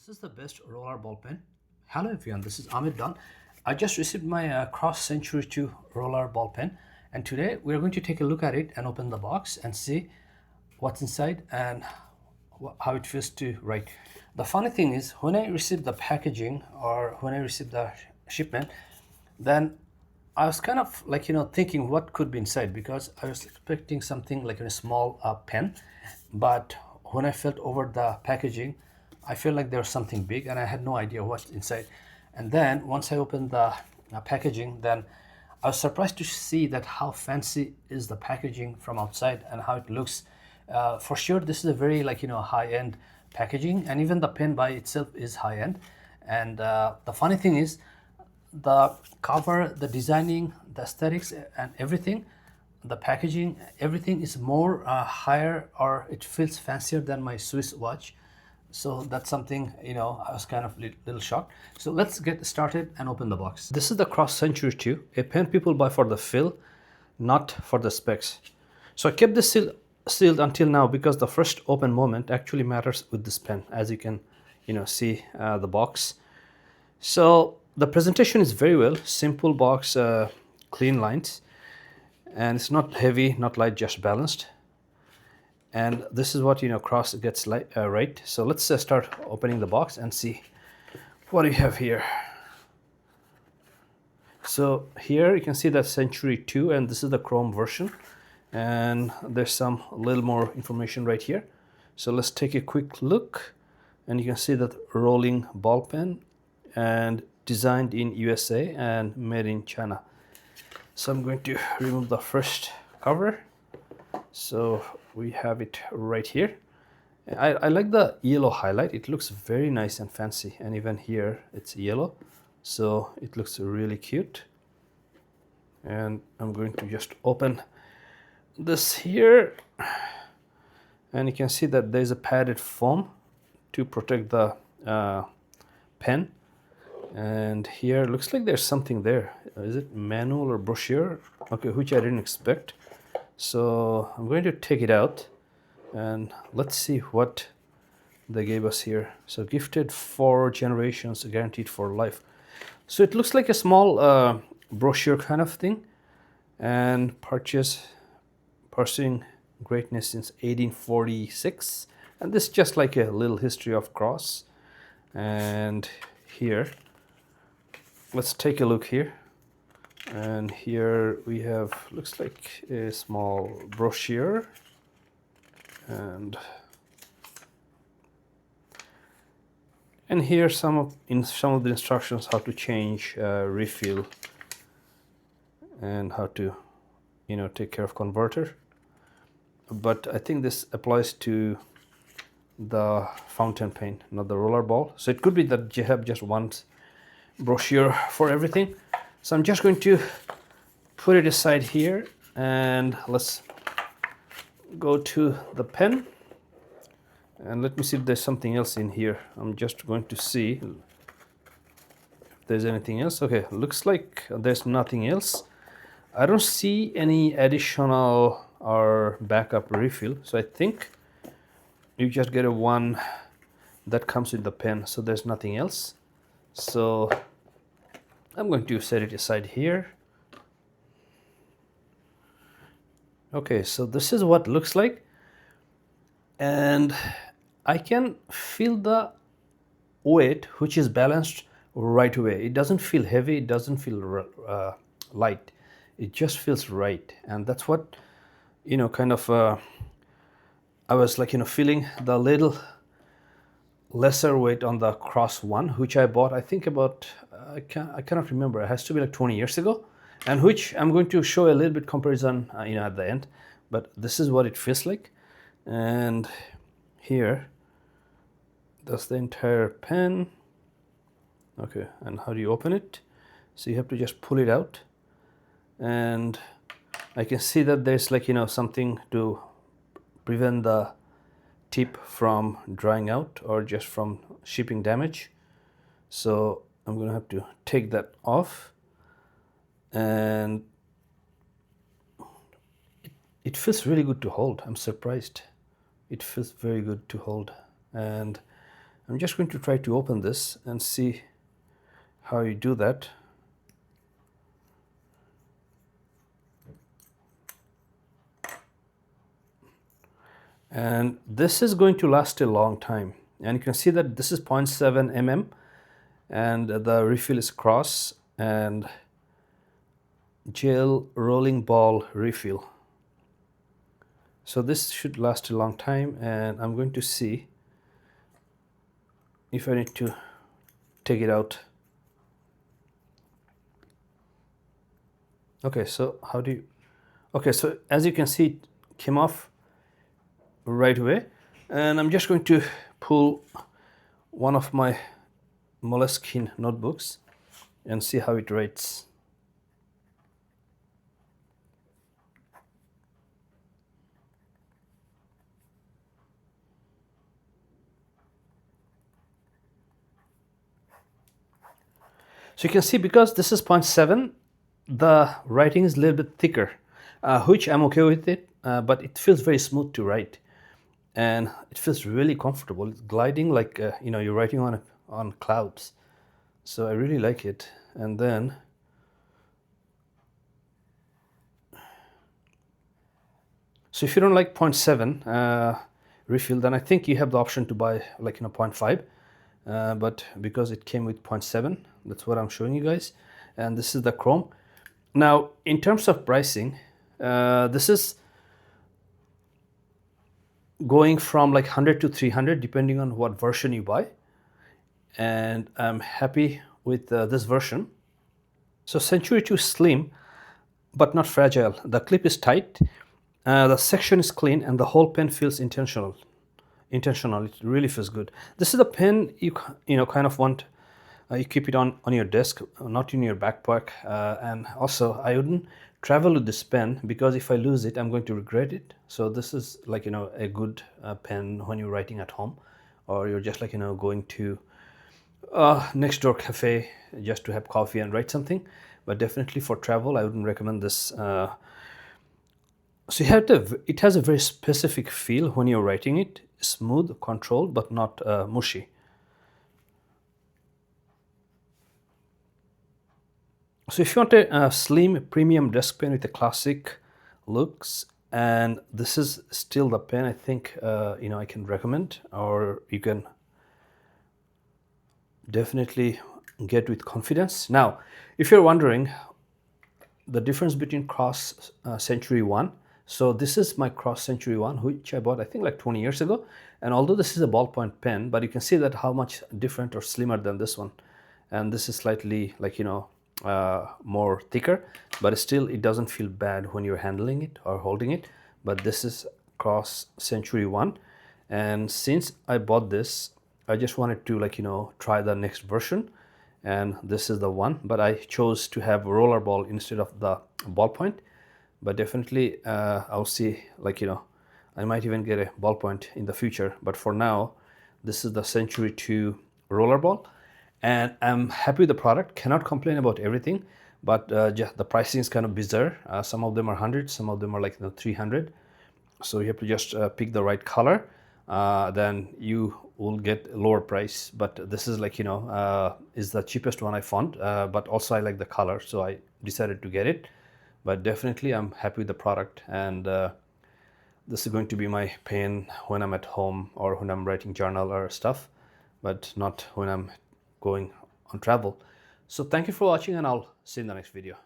This is the best roller ball pen. Hello everyone, this is Ahmed Don. I just received my Cross Century II roller ball pen, and today we're going to take a look at it and open the box and see what's inside and how it feels to write. The funny thing is, when I received the packaging or when I received the shipment, then I was kind of like thinking what could be inside, because I was expecting something like a small pen, but when I felt over the packaging, I felt like there was something big and I had no idea what's inside. And then once I opened the packaging, then I was surprised to see that how fancy is the packaging from outside and how it looks. For sure, this is a very high-end packaging, and even the pen by itself is high-end. And the funny thing is, the cover, the designing, the aesthetics, and everything, the packaging, everything is more higher, or it feels fancier than my Swiss watch. So that's something, I was kind of little shocked. So let's get started and open the box. This is the Cross Century II, a pen people buy for the feel, not for the specs. So I kept this sealed until now because the first open moment actually matters with this pen, as you can see the box. So the presentation is very well, simple box, clean lines, and it's not heavy, not light, just balanced. And this is what Cross gets right. So let's start opening the box and see what we have here. So here you can see that Century 2, and this is the chrome version, and there's some little more information right here. So let's take a quick look, and you can see that rolling ball pen and designed in USA and made in China. So I'm going to remove the first cover. So we have it right here. I like the yellow highlight. It looks very nice and fancy, and even here it's yellow, so it looks really cute. And I'm going to just open this here, and you can see that there's a padded foam to protect the pen. And here looks like there's something there. Is it manual or brochure? Okay, which I didn't expect. So I'm going to take it out and let's see what they gave us here. So gifted 4 generations, guaranteed for life. So it looks like a small brochure kind of thing. And pursuing greatness since 1846. And this is just like a little history of Cross. And here, let's take a look here. And here we have, looks like a small brochure, and here some of the instructions how to change refill and how to take care of converter. But I think this applies to the fountain pen, not the roller ball. So it could be that you have just one brochure for everything. So I'm just going to put it aside here, and let's go to the pen, and let me see if there's something else in here. I'm just going to see if there's anything else. Okay, looks like there's nothing else. I don't see any additional or backup refill, so I think you just get a one that comes with the pen, so there's nothing else. So I'm going to set it aside here. Okay, so this is what it looks like, and I can feel the weight, which is balanced right away. It doesn't feel heavy, it doesn't feel light, it just feels right. And that's what kind of I was like feeling the little lesser weight on the Cross one, which I bought, I think about I cannot remember, it has to be like 20 years ago, and which I'm going to show a little bit comparison at the end. But this is what it feels like. And here, that's the entire pen. Okay, and how do you open it? So you have to just pull it out, and I can see that there's like something to prevent the tip from drying out or just from shipping damage. So I'm gonna have to take that off, and it feels really good to hold. I'm surprised. It feels very good to hold, and I'm just going to try to open this and see how you do that. And this is going to last a long time. And you can see that this is 0.7 mm and the refill is Cross and gel rolling ball refill. So this should last a long time, and I'm going to see if I need to take it out. Okay, so how do you... Okay, so as you can see, it came off right away, and I'm just going to pull one of my Moleskine notebooks and see how it rates. So you can see, because this is 0.7, the writing is a little bit thicker, which I'm okay with it, but it feels very smooth to write, and it feels really comfortable. It's gliding like you know, you're writing on clouds. So I really like it. And then so if you don't like 0.7 refill, then I think you have the option to buy like 0.5, but because it came with 0.7, that's what I'm showing you guys. And this is the chrome. Now in terms of pricing, this is going from like 100 to 300 depending on what version you buy, and I'm happy with this version. So Century II Slim but not fragile. The clip is tight, the section is clean, and the whole pen feels intentional. It really feels good. This is a pen you kind of want, you keep it on your desk, not in your backpack. And also I wouldn't travel with this pen, because if I lose it, I'm going to regret it. So this is like a good pen when you're writing at home, or you're just like going to next door cafe just to have coffee and write something. But definitely for travel, I wouldn't recommend this. So it has a very specific feel when you're writing it. Smooth, controlled, but not mushy. So if you want a slim premium desk pen with a classic looks, and this is still the pen I think I can recommend, or you can definitely get with confidence. Now, if you're wondering the difference between Cross Century 1, so this is my Cross Century 1, which I bought I think like 20 years ago. And although this is a ballpoint pen, but you can see that how much different or slimmer than this one. And this is slightly like more thicker, but still it doesn't feel bad when you're handling it or holding it. But this is Cross Century 1, and since I bought this, I just wanted to try the next version, and this is the one. But I chose to have rollerball instead of the ballpoint. But definitely I'll see, I might even get a ballpoint in the future. But for now, this is the Century II Rollerball, and I'm happy with the product. Cannot complain about everything, but just the pricing is kind of bizarre. Some of them are 100, some of them are like 300. So you have to just pick the right color, then you will get a lower price. But this is is the cheapest one I found, but also I like the color, so I decided to get it. But definitely I'm happy with the product, and this is going to be my pen when I'm at home or when I'm writing journal or stuff, but not when I'm going on travel. So thank you for watching, and I'll see you in the next video.